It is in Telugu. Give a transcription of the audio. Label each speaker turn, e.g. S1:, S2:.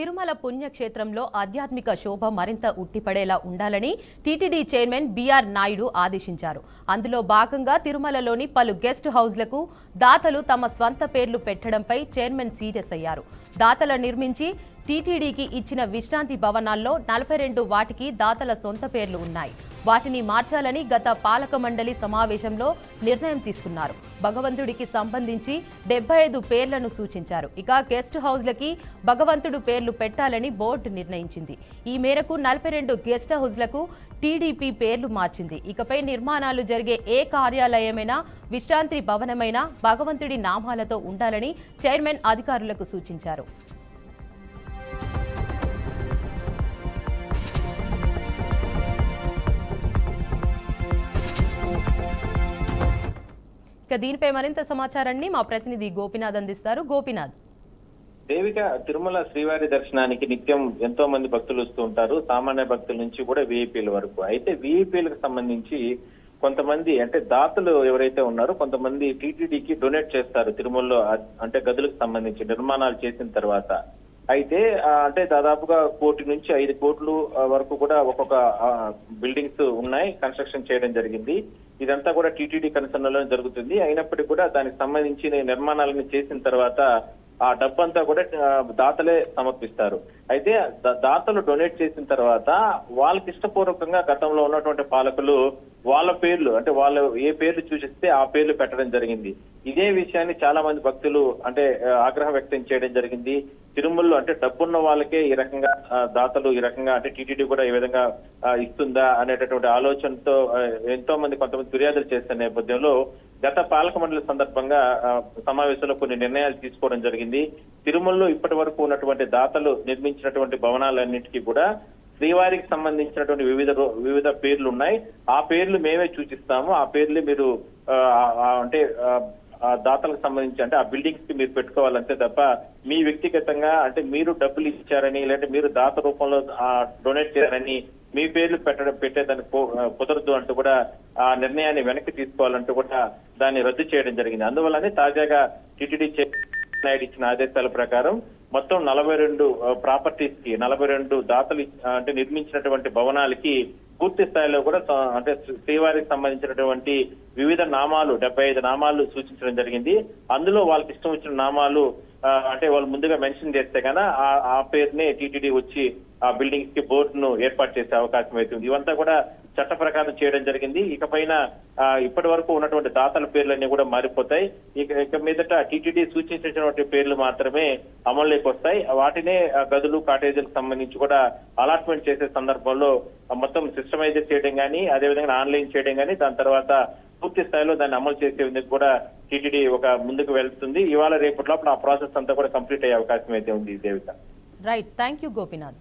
S1: తిరుమల పుణ్యక్షేత్రంలో ఆధ్యాత్మిక శోభ మరింత ఉట్టిపడేలా ఉండాలని టీటీడీ చైర్మన్ బిఆర్ నాయుడు ఆదేశించారు. అందులో భాగంగా తిరుమలలోని పలు గెస్ట్ హౌస్లకు దాతలు తమ స్వంత పేర్లు పెట్టడంపై చైర్మన్ సీరియస్ అయ్యారు. దాతల నిర్మించి టీటీడీకి ఇచ్చిన విశ్రాంతి భవనాల్లో 42 వాటికి దాతల సొంత పేర్లు ఉన్నాయి. వాటిని మార్చాలని గత పాలక మండలి సమావేశంలో నిర్ణయం తీసుకున్నారు. భగవంతుడికి సంబంధించి 75 పేర్లను సూచించారు. ఇక గెస్ట్ హౌస్లకి భగవంతుడు పేర్లు పెట్టాలని బోర్డు నిర్ణయించింది. ఈ మేరకు 42 గెస్ట్ హౌస్లకు టీడీపీ పేర్లు మార్చింది. ఇకపై నిర్మాణాలు జరిగే ఏ కార్యాలయమైనా విశ్రాంతి భవనమైనా భగవంతుడి నామాలతో ఉండాలని చైర్మన్ అధికారులకు సూచించారు. దీనిపై మరింత సమాచారాన్ని మా ప్రతినిధి గోపినాథ్ అందిస్తారు. గోపినాథ్,
S2: దేవిక, తిరుమల శ్రీవారి దర్శనానికి నిత్యం ఎంతో మంది భక్తులు వస్తూ ఉంటారు. సామాన్య భక్తుల నుంచి కూడా వీఐపీల వరకు. అయితే వీఐపీలకు సంబంధించి కొంతమంది అంటే దాతలు ఎవరైతే ఉన్నారో కొంతమంది టీటీడీకి డొనేట్ చేస్తారు తిరుమలలో, అంటే గదులకు సంబంధించి నిర్మాణాలు చేసిన తర్వాత. అయితే అంటే దాదాపుగా 1 కోటి నుంచి 5 కోట్లు వరకు కూడా ఒక్కొక్క బిల్డింగ్స్ ఉన్నాయి, కన్స్ట్రక్షన్ చేయడం జరిగింది. ఇదంతా కూడా టీటీడీ కన్సర్న్లో జరుగుతుంది. అయినప్పటికీ కూడా దానికి సంబంధించి నిర్మాణాలను చేసిన తర్వాత ఆ డబ్బంతా కూడా దాతలే సమర్పిస్తారు. అయితే దాతలు డొనేట్ చేసిన తర్వాత వాళ్ళకి ఇష్టపూర్వకంగా గతంలో ఉన్నటువంటి పాలకులు వాళ్ళ పేర్లు అంటే వాళ్ళు ఏ పేర్లు సూచిస్తే ఆ పేర్లు పెట్టడం జరిగింది. ఇదే విషయాన్ని చాలా మంది భక్తులు అంటే ఆగ్రహం వ్యక్తం చేయడం జరిగింది. తిరుమలలో అంటే డబ్బున్న వాళ్ళకే ఈ రకంగా దాతలు ఈ రకంగా అంటే టీటీడీ కూడా ఈ విధంగా ఇస్తుందా అనేటటువంటి ఆలోచనతో ఎంతో మంది కొంతమంది ఫిర్యాదులు చేస్తున్న నేపథ్యంలో గత పాలక మండలి సందర్భంగా సమావేశంలో కొన్ని నిర్ణయాలు తీసుకోవడం జరిగింది. తిరుమలలో ఇప్పటి వరకు ఉన్నటువంటి దాతలు నిర్మించినటువంటి భవనాలన్నిటికీ కూడా శ్రీవారికి సంబంధించినటువంటి వివిధ పేర్లు ఉన్నాయి. ఆ పేర్లు మేమే సూచిస్తాము. ఆ పేర్లు మీరు అంటే దాతలకు సంబంధించి అంటే ఆ బిల్డింగ్స్ కి మీరు పెట్టుకోవాలంటే తప్ప మీ వ్యక్తిగతంగా అంటే మీరు డబ్బులు ఇచ్చారని లేదంటే మీరు దాత రూపంలో డొనేట్ చేయారని మీ పేర్లు పెట్టేదానికి కుదరదు అంటూ కూడా ఆ నిర్ణయాన్ని వెనక్కి తీసుకోవాలంటూ కూడా దాన్ని రద్దు చేయడం జరిగింది. అందువల్లనే తాజాగా టీటీడీ నాయుడు ఇచ్చిన ఆదేశాల ప్రకారం మొత్తం 42 ప్రాపర్టీస్ కి 42 దాతలు అంటే నిర్మించినటువంటి భవనాలకి పూర్తి స్థాయిలో కూడా అంటే శ్రీవారికి సంబంధించినటువంటి వివిధ నామాలు 75 నామాలు సూచించడం జరిగింది. అందులో వాళ్ళకి ఇష్టం వచ్చిన నామాలు అంటే వాళ్ళు ముందుగా మెన్షన్ చేస్తే కన్నా ఆ పేరునే టీటీడీ వచ్చి ఆ బిల్డింగ్స్ కి బోర్డును ఏర్పాటు చేసే అవకాశం అవుతుంది. ఇవంతా కూడా చట్ట ప్రకారం చేయడం జరిగింది. ఇకపైన ఇప్పటి వరకు ఉన్నటువంటి దాతల పేర్లన్నీ కూడా మారిపోతాయి. ఇక మీదట టీటీడీ సూచించినటువంటి పేర్లు మాత్రమే అమల్లోకి వస్తాయి. వాటినే గదులు కాటేజీలకు సంబంధించి కూడా అలాట్మెంట్ చేసే సందర్భంలో మొత్తం సిస్టమైజ్ చేయడం కానీ అదేవిధంగా ఆన్లైన్ చేయడం కానీ దాని తర్వాత పూర్తి స్థాయిలో దాన్ని అమలు చేసేందుకు కూడా టీటీడీ ఒక ముందుకు వెళ్తుంది. ఇవాళ రేపటి లోపల ఆ ప్రాసెస్ అంతా కూడా కంప్లీట్ అయ్యే అవకాశం అయితే ఉంది. Devika,
S1: right, thank you Gopinath.